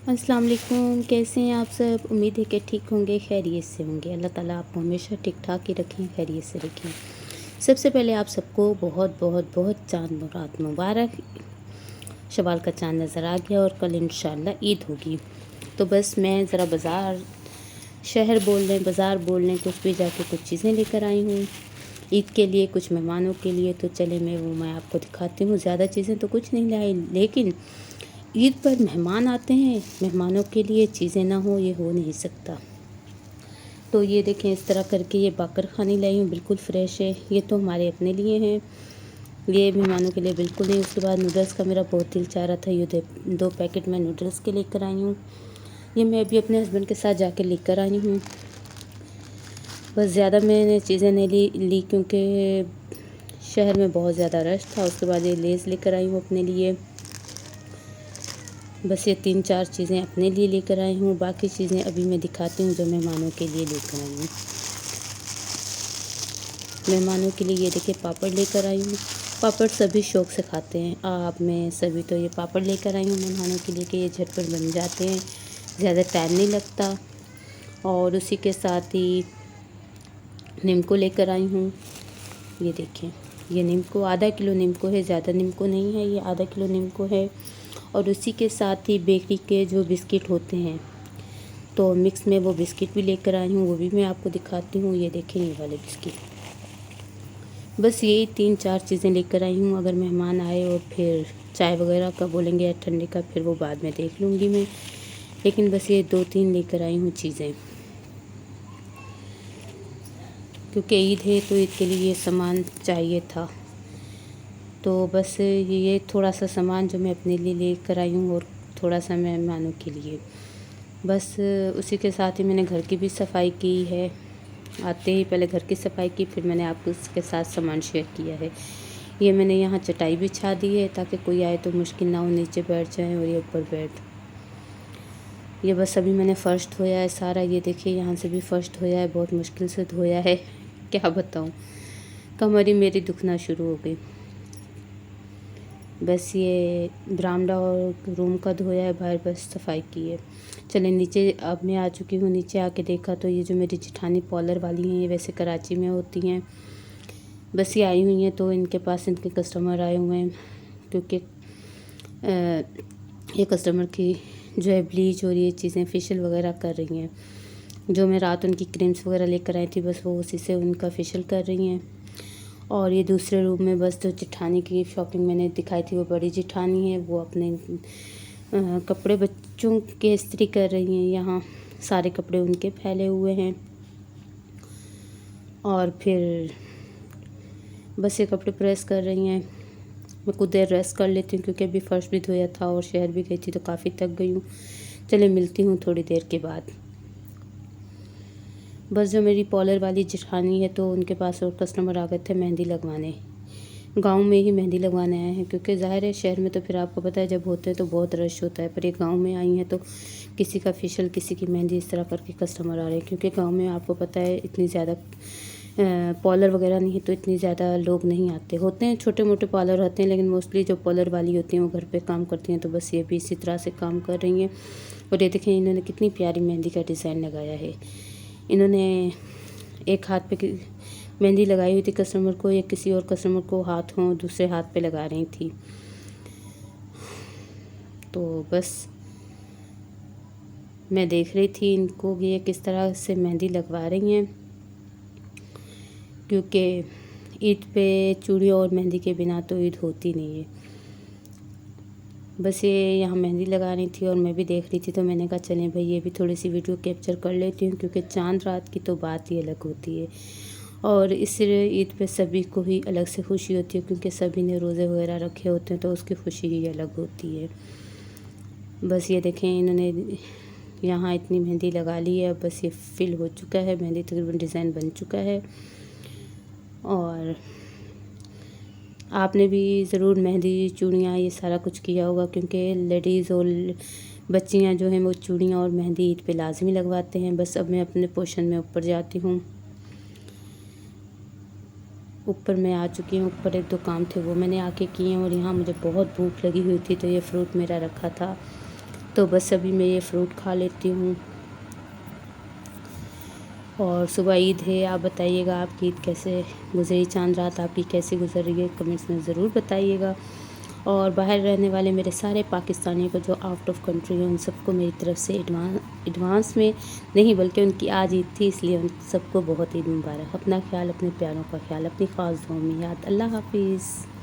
अस्सलाम वालेकुम। कैसे हैं आप सब? उम्मीद है कि ठीक होंगे, खैरियत से होंगे। अल्लाह ताला आपको हमेशा ठीक ठाक ही रखें, खैरियत से रखें। सबसे पहले आप सबको बहुत बहुत बहुत चाँद मुबारक मुबारक। शवाल का चाँद नज़र आ गया और कल इंशाल्लाह ईद होगी। तो बस मैं ज़रा शहर बोल लें, बाज़ार बोल लें, कुछ भी जाके कुछ चीज़ें लेकर आई हूँ ईद के लिए, कुछ मेहमानों के लिए। तो चले मैं आपको दिखाती हूँ। ज़्यादा चीज़ें तो कुछ नहीं लाई, लेकिन ईद पर मेहमान आते हैं, मेहमानों के लिए चीज़ें ना हो ये हो नहीं सकता। तो ये देखें, इस तरह करके ये बाकर खानी लाई हूँ, बिल्कुल फ्रेश है। ये तो हमारे अपने लिए हैं, ये मेहमानों के लिए बिल्कुल नहीं। उसके बाद नूडल्स का मेरा बहुत दिल चाह रहा था, ये 2 पैकेट मैं नूडल्स के लेकर आई हूँ। ये मैं अभी अपने हस्बैंड के साथ जाके लेकर आई हूँ। बस ज़्यादा मैंने चीज़ें नहीं ली क्योंकि शहर में बहुत ज़्यादा रश था। उसके बाद ये लेस लेकर आई हूँ अपने लिए। बस ये 3-4 चीज़ें अपने लिए लेकर आई हूँ, बाकी चीज़ें अभी मैं दिखाती हूँ जो मेहमानों के लिए लेकर आई हूँ। मेहमानों के लिए ये देखिए पापड़ लेकर आई हूँ। पापड़ सभी शौक़ से खाते हैं, आप मैं सभी। तो ये पापड़ लेकर आई हूँ मेहमानों के लिए कि ये झटपट बन जाते हैं, ज़्यादा टाइम नहीं लगता। और उसी के साथ ही नीमको लेकर आई हूँ। ये देखें, ये नीमको आधा किलो नीमको है, ज़्यादा नीमको नहीं है, ये आधा किलो नीमको है। और उसी के साथ ही बेकरी के जो बिस्किट होते हैं, तो मिक्स में वो बिस्किट भी लेकर आई हूँ, वो भी मैं आपको दिखाती हूँ। ये देखें, ये वाले बिस्किट। बस यही 3-4 चीज़ें लेकर आई हूँ। अगर मेहमान आए और फिर चाय वगैरह का बोलेंगे या ठंडे का, फिर वो बाद में देख लूँगी मैं। लेकिन बस ये 2-3 लेकर आई हूँ चीज़ें, क्योंकि ईद है तो ईद के लिए ये सामान चाहिए था। तो बस ये थोड़ा सा सामान जो मैं अपने लिए लेकर आई हूँ और थोड़ा सा मेहमानों के लिए। बस उसी के साथ ही मैंने घर की भी सफाई की है। आते ही पहले घर की सफाई की, फिर मैंने आपको इसके साथ सामान शेयर किया है। ये मैंने यहाँ चटाई बिछा दी है ताकि कोई आए तो मुश्किल ना हो, नीचे बैठ जाए और ये ऊपर बैठ। ये बस अभी मैंने फ़र्श धोया है सारा। ये देखिए, यहाँ से भी फ़र्श धोया है, बहुत मुश्किल से धोया है, क्या बताऊँ। कमर ही मेरी दुखना शुरू हो गई। बस ये बरामदा और रूम का धोया है, बाहर बस सफाई की है। चले नीचे, अब मैं आ चुकी हूँ। नीचे आके देखा तो ये जो मेरी जेठानी पॉलर वाली हैं, ये वैसे कराची में होती हैं। बस ये आई हुई हैं, तो इनके पास इनके कस्टमर आए हुए हैं, क्योंकि ये कस्टमर की जो है ब्लीच और ये चीज़ें फेशियल वगैरह कर रही हैं। जो मैं रात उनकी क्रीम्स वगैरह लेकर आई थी, बस वो उसी से उनका फेशियल कर रही हैं। और ये दूसरे रूम में बस जो जेठानी की शॉपिंग मैंने दिखाई थी, वो बड़ी जेठानी है, वो अपने कपड़े बच्चों के इस्त्री कर रही हैं। यहाँ सारे कपड़े उनके फैले हुए हैं। और फिर बस ये कपड़े प्रेस कर रही हैं। मैं कुछ देर रेस्ट कर लेती हूँ, क्योंकि अभी फ़र्श भी धोया था और शहर भी गई थी, तो काफ़ी थक गई हूँ। चले मिलती हूँ थोड़ी देर के बाद। बस जो मेरी पॉलर वाली जेठानी है, तो उनके पास और कस्टमर आ गए थे मेहंदी लगवाने। गांव में ही मेहंदी लगवाने आए हैं, क्योंकि ज़ाहिर है शहर में तो फिर आपको पता है जब होते हैं तो बहुत रश होता है, पर ये गांव में आई हैं तो किसी का फेशियल, किसी की मेहंदी, इस तरह करके कस्टमर आ रहे हैं। क्योंकि गांव में आपको पता है इतनी ज़्यादा पार्लर वगैरह नहीं है, तो इतनी ज़्यादा लोग नहीं आते। होते हैं छोटे मोटे पार्लर होते हैं, लेकिन मोस्टली जो पार्लर वाली होती हैं वो घर पे काम करती हैं। तो बस ये भी इसी तरह से काम कर रही हैं। और ये देखें, इन्होंने कितनी प्यारी मेहंदी का डिज़ाइन लगाया है। इन्होंने एक हाथ पे मेहंदी लगाई हुई थी कस्टमर को, या किसी और कस्टमर को हाथों दूसरे हाथ पे लगा रही थी। तो बस मैं देख रही थी इनको कि ये किस तरह से मेहंदी लगवा रही हैं, क्योंकि ईद पे चूड़ी और मेहंदी के बिना तो ईद होती नहीं है। बस ये यहाँ मेहंदी लगा रही थी और मैं भी देख रही थी, तो मैंने कहा चलें भाई ये भी थोड़ी सी वीडियो कैप्चर कर लेती हूँ, क्योंकि चांद रात की तो बात ही अलग होती है। और इस ईद पे सभी को ही अलग से खुशी होती है, क्योंकि सभी ने रोज़े वगैरह रखे होते हैं, तो उसकी खुशी ही अलग होती है। बस ये देखें, इन्होंने यहाँ इतनी मेहंदी लगा ली है। बस ये फिल हो चुका है, मेहंदी तकरीबन डिज़ाइन बन चुका है। और आपने भी ज़रूर मेहंदी, चूड़ियाँ, ये सारा कुछ किया होगा, क्योंकि लेडीज़ और बच्चियाँ जो हैं वो चूड़ियाँ और मेहंदी ईद पे लाजमी लगवाते हैं। बस अब मैं अपने पोर्शन में ऊपर जाती हूँ। ऊपर मैं आ चुकी हूँ। ऊपर 1-2 काम थे वो मैंने आके किए हैं, और यहाँ मुझे बहुत भूख लगी हुई थी, तो ये फ्रूट मेरा रखा था, तो बस अभी मैं ये फ्रूट खा लेती हूँ। और सुबह ईद है, आप बताइएगा आपकी ईद कैसे गुजरी, चांद रात आपकी कैसे गुजर रही है, कमेंट्स में ज़रूर बताइएगा। और बाहर रहने वाले मेरे सारे पाकिस्तानियों को जो आउट ऑफ कंट्री हैं, उन सबको मेरी तरफ से एडवांस में नहीं, बल्कि उनकी आज ईद थी, इसलिए उन सबको बहुत ईद मुबारक। अपना ख्याल, अपने प्यारों का ख्याल, अपनी ख़ास दुआओं में याद। अल्लाह हाफिज़।